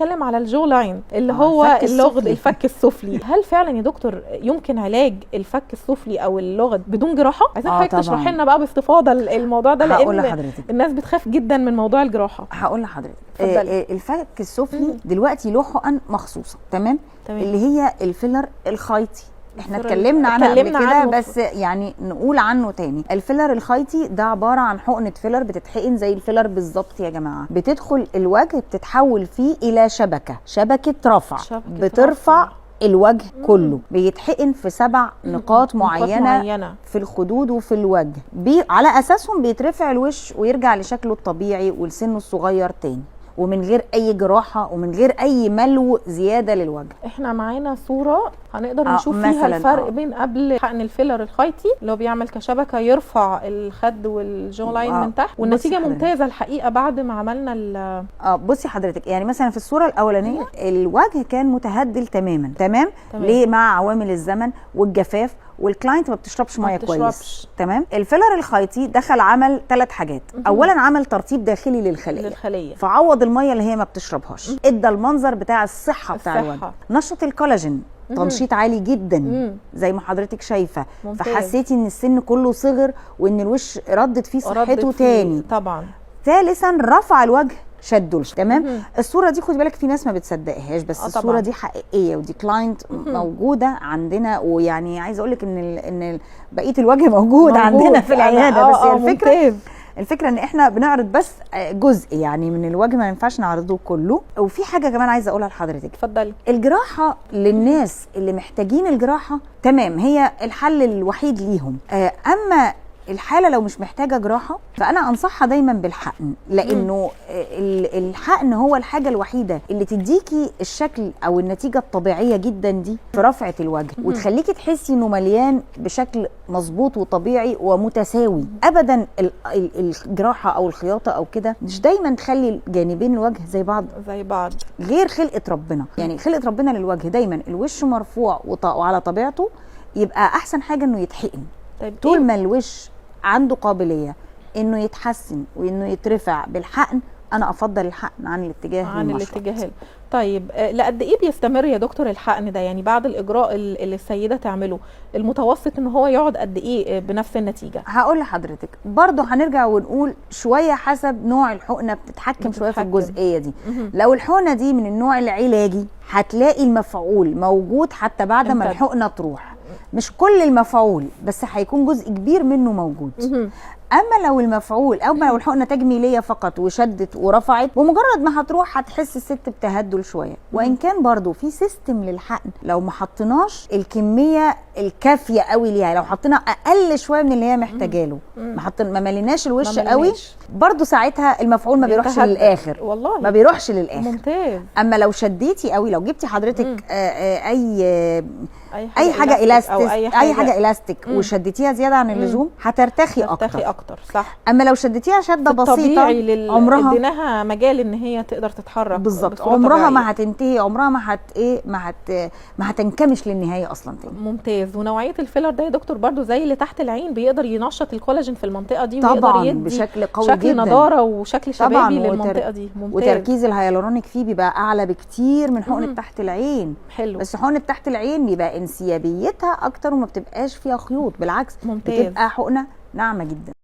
بنتكلم على الجو لاين اللي هو اللغد الفك السفلي. هل فعلا يا دكتور يمكن علاج الفك السفلي او اللغد بدون جراحه؟ عايزين حضرتك تشرحي لنا بقى باستفاضه الموضوع ده، لان الناس بتخاف جدا من موضوع الجراحه. هقول لحضرتك الفك السفلي دلوقتي له حقن مخصوصه، تمام؟ اللي هي الفيلر الخيطي. احنا اتكلمنا عنها قبل كده، بس يعني نقول عنه تاني. الفيلر الخيطي ده عباره عن حقنه فيلر بتتحقن زي الفيلر بالظبط يا جماعه، بتدخل الوجه بتتحول فيه الى شبكه رفع بترفع الوجه كله. بيتحقن في 7 نقاط معينة في الخدود وفي الوجه، على اساسهم بيترفع الوش ويرجع لشكله الطبيعي ولسنه الصغير تاني، ومن غير اي جراحه ومن غير اي ملو زياده للوجه. احنا معانا صوره هنقدر نشوف فيها الفرق بين قبل حقن الفيلر الخيطي اللي هو بيعمل كشبكه يرفع الخد والجو لاين من تحت، والنتيجه ممتازه الحقيقه بعد ما عملنا بصي حضرتك، يعني مثلا في الصوره الاولانيه الوجه كان متهدل تمام. ليه؟ مع عوامل الزمن والجفاف، والكلاينت ما بتشربش ميه كويس. تمام. الفيلر الخيطي دخل عمل 3 حاجات. اولا عمل ترطيب داخلي للخليه فعوض ممتاز. اللي هي ما بتشربهاش، ادى المنظر بتاع الصحه بتاع الوجه. نشط الكولاجين، تنشيط عالي جدا زي ما حضرتك شايفه، فحسيتي ان السن كله صغر وان الوش ردت فيه صحته تاني. طبعا. ثالثا رفع الوجه، شده. تمام. الصوره دي خدي بالك في ناس ما بتصدقهاش، بس الصوره دي حقيقيه ودي كلاينت موجوده عندنا، ويعني عايزه اقول لك ان بقيه الوجه موجود عندنا في العياده. بس الفكره ان احنا بنعرض بس جزء يعني من الوجه، ما ينفعش نعرضه كله. وفي حاجه كمان عايزه اقولها لحضرتك. اتفضلي. الجراحه للناس اللي محتاجين الجراحه تمام هي الحل الوحيد ليهم، اما الحاله لو مش محتاجه جراحه فانا انصحها دايما بالحقن، لانه الحقن هو الحاجه الوحيده اللي تديكي الشكل او النتيجه الطبيعيه جدا دي في رفعه الوجه، وتخليكي تحسي انه مليان بشكل مظبوط وطبيعي ومتساوي. ابدا الجراحه او الخياطه او كده مش دايما تخلي جانبين الوجه زي بعض غير خلقه ربنا. يعني خلقه ربنا للوجه دايما الوش مرفوع وعلى طبيعته، يبقى احسن حاجه انه يتحقن. طول ما الوش عنده قابليه انه يتحسن وانه يترفع بالحقن، انا افضل الحقن عن الاتجاه طيب لقد ايه بيستمر يا دكتور الحقن ده؟ يعني بعد الاجراء اللي السيده تعمله المتوسط ان هو يقعد قد ايه بنفس النتيجه؟ هقول لحضرتك برضه هنرجع ونقول شويه حسب نوع الحقنه، بتتحكم شويه في الجزئيه دي. لو الحقنه دي من النوع العلاجي هتلاقي المفعول موجود حتى بعد ما الحقنه تروح. مش كل المفعول، بس هيكون جزء كبير منه موجود. اما لو المفعول او لو الحقنه تجميليه فقط وشدت ورفعت، بمجرد ما هتروح هتحس الست بتهدل شويه. وان كان برضو في سيستم للحقن، لو ما حطيناش الكميه الكافيه قوي ليها، لو حطينا اقل شويه من اللي هي محتاجه له، ما مليناش الوش قوي، برضو ساعتها المفعول ما بيروحش للاخر. والله ما بيروحش للاخر. ممتاز. اما لو شديتي قوي، لو جبتي حضرتك اي حاجه الاستيك، اي حاجه الاستيك وشدتيها زياده عن اللزوم هترتخي اكتر. صح. اما لو شدتيها شده بسيطه عمرها اديناها مجال ان هي تقدر تتحرك بالظبط، عمرها ما هتنتهي، عمرها ما هتنكمش للنهايه اصلا تاني. ممتاز. ونوعيه الفيلر ده يا دكتور برضو زي اللي تحت العين بيقدر ينشط الكولاجين في المنطقه دي، طبعا ويقدر يدي بشكل قوي شكل جدا، نضاره وشكل شبابي للمنطقه دي. ممتاز. وتركيز الهيالورونيك فيه بيبقى اعلى بكتير من حقنه تحت العين. حلو. بس حقنه تحت العين بيبقى انسيابيتها اكتر وما بتبقاش فيها خيوط، بالعكس ممتاز. بتبقى حقنه ناعمه جدا.